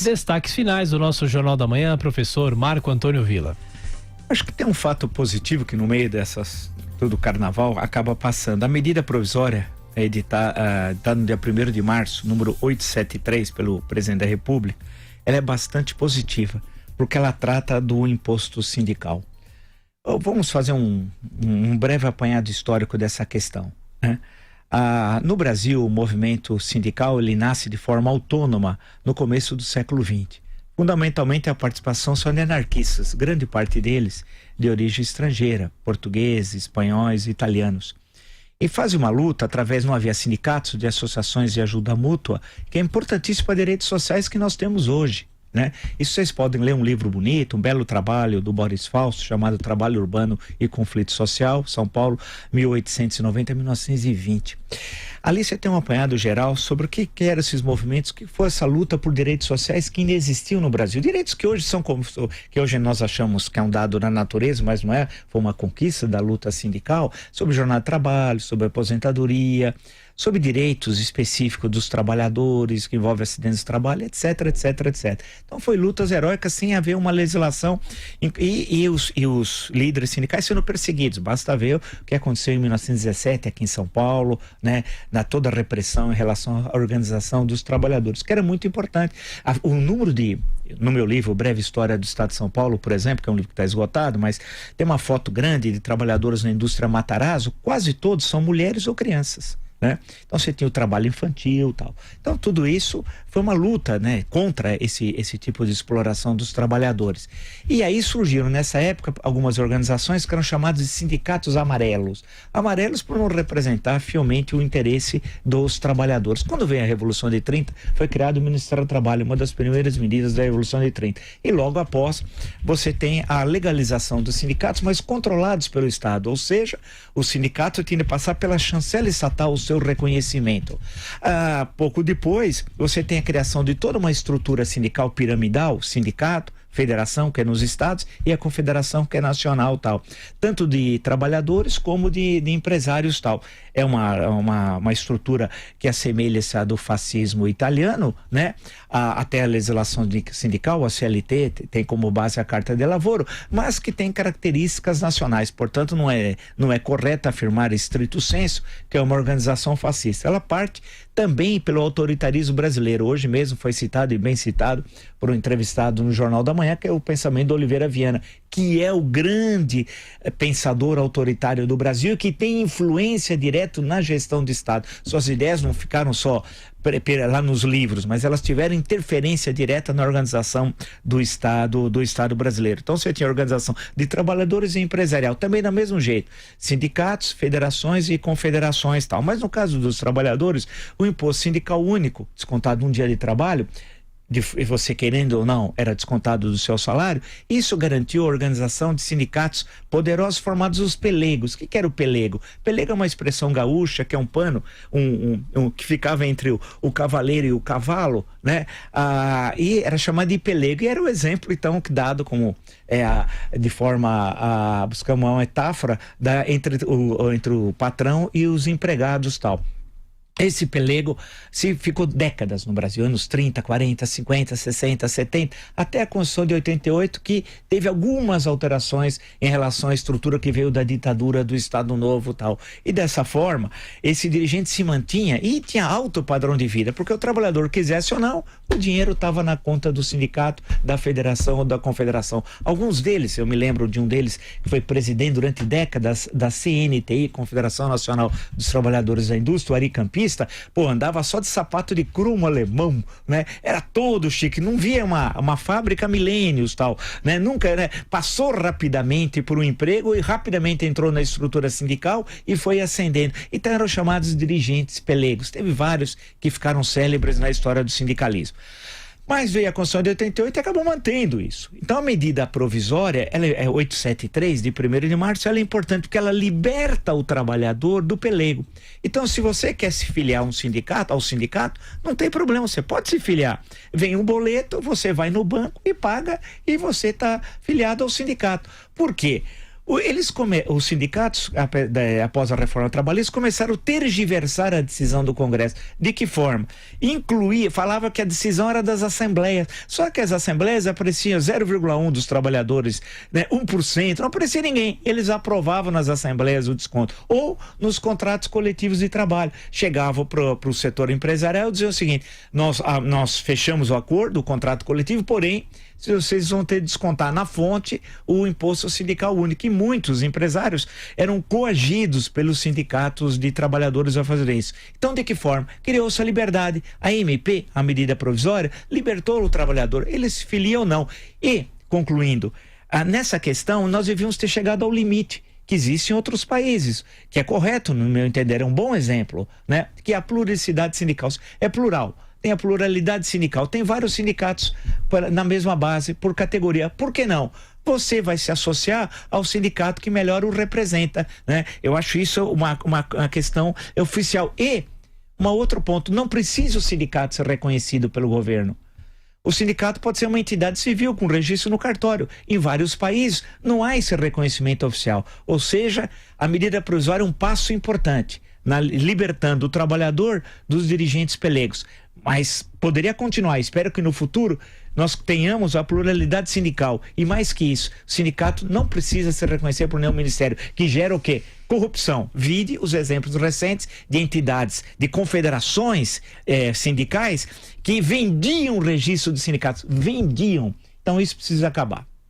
Destaques finais do nosso Jornal da Manhã, professor Marco Antônio Villa. Acho que tem um fato positivo que no meio do carnaval acaba passando. A medida provisória editada no dia 1º de março, número 873 pelo presidente da República, ela é bastante positiva, porque ela trata do imposto sindical. Vamos fazer um breve apanhado histórico dessa questão, né? No Brasil, o movimento sindical ele nasce de forma autônoma no começo do século XX. Fundamentalmente, a participação são de anarquistas, grande parte deles de origem estrangeira, portugueses, espanhóis e italianos. E faz uma luta, não havia sindicatos de associações de ajuda mútua, que é importantíssimo para direitos sociais que nós temos hoje, né? Isso vocês podem ler um livro bonito, um belo trabalho do Boris Fausto, chamado Trabalho Urbano e Conflito Social, São Paulo, 1890-1920. Ali você tem um apanhado geral sobre o que eram esses movimentos, que foi essa luta por direitos sociais que ainda existiam no Brasil. Direitos que hoje que hoje nós achamos que é um dado da natureza, mas não é, foi uma conquista da luta sindical, sobre jornada de trabalho, sobre aposentadoria, sobre direitos específicos dos trabalhadores, que envolve acidentes de trabalho, etc, etc, etc. Então foi lutas heróicas sem haver uma legislação e os líderes sindicais sendo perseguidos. Basta ver o que aconteceu em 1917 aqui em São Paulo, né? Toda a repressão em relação à organização dos trabalhadores, que era muito importante. O número no meu livro, Breve História do Estado de São Paulo, por exemplo, que é um livro que está esgotado, mas tem uma foto grande de trabalhadores na indústria Matarazzo, quase todos são mulheres ou crianças, né? Então você tinha o trabalho infantil e tal. Então tudo isso foi uma luta, né, contra esse tipo de exploração dos trabalhadores. E aí surgiram nessa época algumas organizações que eram chamadas de sindicatos amarelos. Amarelos por não representar fielmente o interesse dos trabalhadores. Quando veio a Revolução de 30, foi criado o Ministério do Trabalho, uma das primeiras medidas da Revolução de 30. E logo após, você tem a legalização dos sindicatos, mas controlados pelo Estado. Ou seja, o sindicato tinha de passar pela chancela estatal o seu reconhecimento. Pouco depois, você tem a criação de toda uma estrutura sindical piramidal, sindicato, federação, que é nos estados, e a confederação, que é nacional, tal. Tanto de trabalhadores como de empresários, tal. É uma estrutura que assemelha-se à do fascismo italiano, né? Até a legislação sindical, a CLT, tem como base a Carta de Lavoro, mas que tem características nacionais. Portanto, não é correto afirmar estrito sensu que é uma organização fascista. Ela parte também pelo autoritarismo brasileiro. Hoje mesmo foi citado, e bem citado, por um entrevistado no Jornal da Manhã, que é o pensamento de Oliveira Viana, que é o grande pensador autoritário do Brasil, que tem influência direta na gestão do Estado. Suas ideias não ficaram só lá nos livros, mas elas tiveram interferência direta na organização do Estado brasileiro. Então você tinha organização de trabalhadores e empresarial, também do mesmo jeito, sindicatos, federações e confederações, tal. Mas no caso dos trabalhadores, o imposto sindical único, descontado um dia de trabalho, você querendo ou não, era descontado do seu salário. Isso garantiu a organização de sindicatos poderosos formados os pelegos. O que era o pelego? Pelego é uma expressão gaúcha, que é um pano que ficava entre o cavaleiro e o cavalo, né? E era chamado de pelego, e era o exemplo, então, dado como de forma buscamos uma metáfora entre o patrão e os empregados, tal. Esse pelego ficou décadas no Brasil, anos 30, 40, 50, 60, 70, até a Constituição de 88, que teve algumas alterações em relação à estrutura que veio da ditadura do Estado Novo e tal. E dessa forma, esse dirigente se mantinha e tinha alto padrão de vida, porque o trabalhador quisesse ou não, o dinheiro estava na conta do sindicato, da federação ou da confederação. Alguns deles, eu me lembro de um deles que foi presidente durante décadas da CNTI, Confederação Nacional dos Trabalhadores da Indústria, o Ari Campista, andava só de sapato de crumo alemão, né? Era todo chique, não via uma fábrica há milênios, tal, né? Nunca, né? Passou rapidamente por um emprego e rapidamente entrou na estrutura sindical e foi ascendendo. Então eram chamados dirigentes pelegos. Teve vários que ficaram célebres na história do sindicalismo. Mas veio a Constituição de 88 e acabou mantendo isso. Então a medida provisória, ela é 873, de 1º de março, ela é importante porque ela liberta o trabalhador do pelego. Então se você quer se filiar ao sindicato, não tem problema, você pode se filiar. Vem um boleto, você vai no banco e paga e você está filiado ao sindicato. Por quê? Os sindicatos, após a reforma trabalhista, começaram a tergiversar a decisão do Congresso. De que forma? Falava que a decisão era das assembleias. Só que as assembleias apareciam 0,1% dos trabalhadores, né, 1%, não aparecia ninguém. Eles aprovavam nas assembleias o desconto. Ou nos contratos coletivos de trabalho. Chegavam para o setor empresarial e diziam o seguinte: nós fechamos o acordo, o contrato coletivo, porém, vocês vão ter de descontar na fonte o imposto sindical único. E muitos empresários eram coagidos pelos sindicatos de trabalhadores a fazer isso. Então, de que forma? Criou-se a liberdade. A MP, a medida provisória, libertou o trabalhador. Ele se filia ou não. E, concluindo, nessa questão, nós devíamos ter chegado ao limite que existe em outros países, que é correto, no meu entender, é um bom exemplo, né? Que a pluricidade sindical é plural. Tem a pluralidade sindical, tem vários sindicatos na mesma base, por categoria. Por que não? Você vai se associar ao sindicato que melhor o representa, né? Eu acho isso uma questão oficial. E, um outro ponto, não precisa o sindicato ser reconhecido pelo governo. O sindicato pode ser uma entidade civil com registro no cartório. Em vários países não há esse reconhecimento oficial. Ou seja, a medida provisória é um passo importante, libertando o trabalhador dos dirigentes pelegos. Mas poderia continuar. Espero que no futuro nós tenhamos a pluralidade sindical. E mais que isso, o sindicato não precisa ser reconhecido por nenhum ministério, que gera o quê? Corrupção. Vide os exemplos recentes de entidades, de confederações sindicais que vendiam o registro de sindicatos. Vendiam. Então isso precisa acabar.